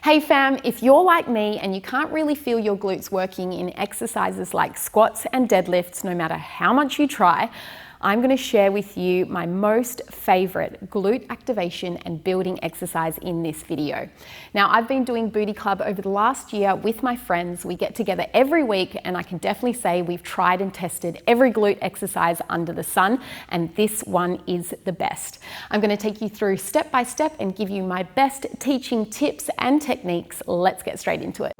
Hey fam, if you're like me and you can't really feel your glutes working in exercises like squats and deadlifts, no matter how much you try, I'm going to share with you my most favorite glute activation and building exercise in this video. Now, I've been doing Booty Club over the last year with my friends. We get together every week and I can definitely say we've tried and tested every glute exercise under the sun, and this one is the best. I'm going to take you through step by step and give you my best teaching tips and techniques. Let's get straight into it.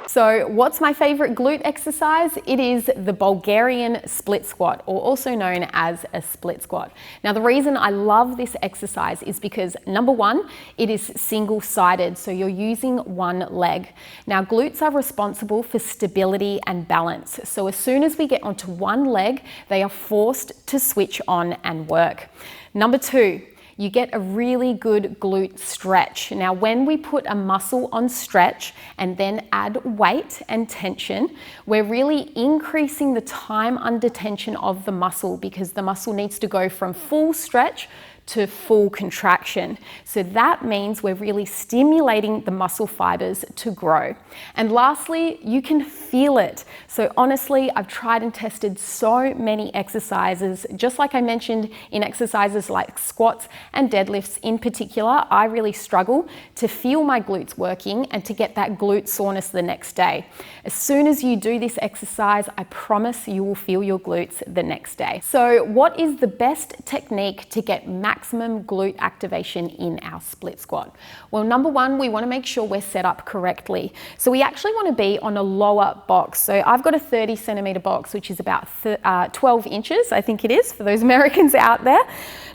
So what's my favorite glute exercise? It is the Bulgarian split squat, or also known as a split squat. Now, the reason I love this exercise is because number one, it is single-sided, so you're using one leg. Now, glutes are responsible for stability and balance. So as soon as we get onto one leg, they are forced to switch on and work. Number two, you get a really good glute stretch. Now, when we put a muscle on stretch and then add weight and tension, we're really increasing the time under tension of the muscle, because the muscle needs to go from full stretch to full contraction. So that means we're really stimulating the muscle fibers to grow. And lastly, you can feel it. So honestly, I've tried and tested so many exercises. Just like I mentioned in exercises like squats and deadlifts in particular, I really struggle to feel my glutes working and to get that glute soreness the next day. As soon as you do this exercise, I promise you will feel your glutes the next day. So what is the best technique to get maximum glute activation in our split squat? Well, number one, we want to make sure we're set up correctly. So we actually want to be on a lower box. So I've got a 30 centimeter box, which is about 12 inches, I think it is, for those Americans out there.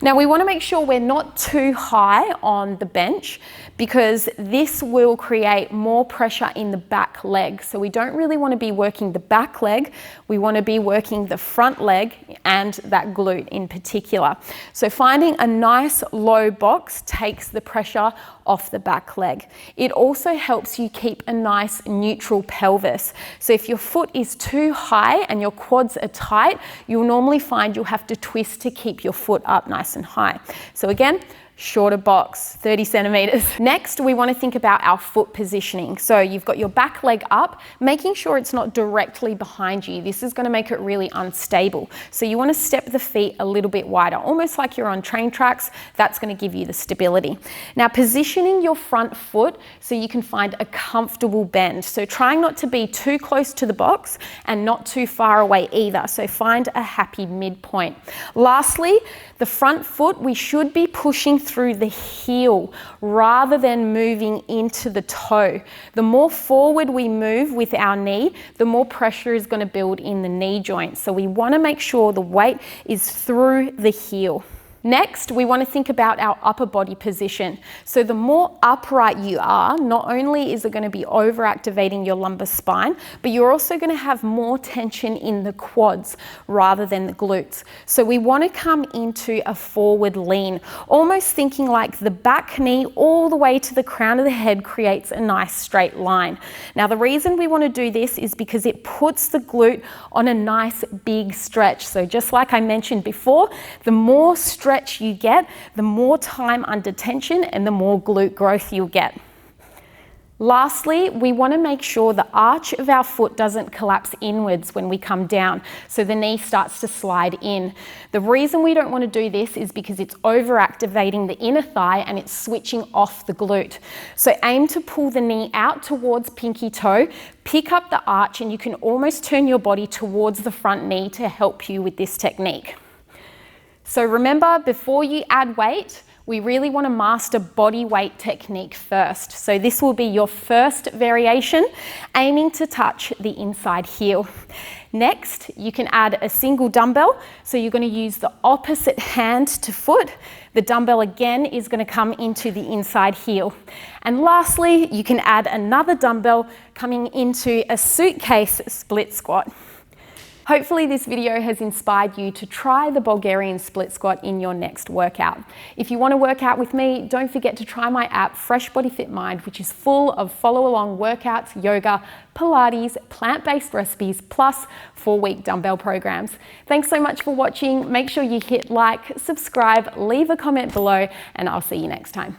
Now, we want to make sure we're not too high on the bench, because this will create more pressure in the back leg. So we don't really want to be working the back leg. We want to be working the front leg and that glute in particular. So finding a nice low box takes the pressure off the back leg. It also helps you keep a nice neutral pelvis. So if your foot is too high and your quads are tight, you'll normally find you'll have to twist to keep your foot up nice and high. So again, shorter box, 30 centimeters. Next, we want to think about our foot positioning. So you've got your back leg up, making sure it's not directly behind you. This is going to make it really unstable. So you want to step the feet a little bit wider, almost like you're on train tracks. That's going to give you the stability. Now, positioning your front foot so you can find a comfortable bend. So trying not to be too close to the box and not too far away either. So find a happy midpoint. Lastly, the front foot, we should be pushing through the heel rather than moving into the toe. The more forward we move with our knee, the more pressure is going to build in the knee joint. So we want to make sure the weight is through the heel. Next, we want to think about our upper body position. So the more upright you are, not only is it going to be overactivating your lumbar spine, but you're also going to have more tension in the quads rather than the glutes. So we want to come into a forward lean, almost thinking like the back knee all the way to the crown of the head creates a nice straight line. Now, the reason we want to do this is because it puts the glute on a nice big stretch. So just like I mentioned before, the more stretch you get, the more time under tension and the more glute growth you'll get. Lastly, we want to make sure the arch of our foot doesn't collapse inwards when we come down, so the knee starts to slide in. The reason we don't want to do this is because it's overactivating the inner thigh and it's switching off the glute. So aim to pull the knee out towards pinky toe, pick up the arch, and you can almost turn your body towards the front knee to help you with this technique. So remember, before you add weight, we really want to master body weight technique first. So this will be your first variation, aiming to touch the inside heel. Next, you can add a single dumbbell. So you're going to use the opposite hand to foot. The dumbbell again is going to come into the inside heel. And lastly, you can add another dumbbell coming into a suitcase split squat. Hopefully this video has inspired you to try the Bulgarian split squat in your next workout. If you want to work out with me, don't forget to try my app Fresh Body Fit Mind, which is full of follow-along workouts, yoga, Pilates, plant-based recipes, plus 4-week dumbbell programs. Thanks so much for watching. Make sure you hit like, subscribe, leave a comment below, and I'll see you next time.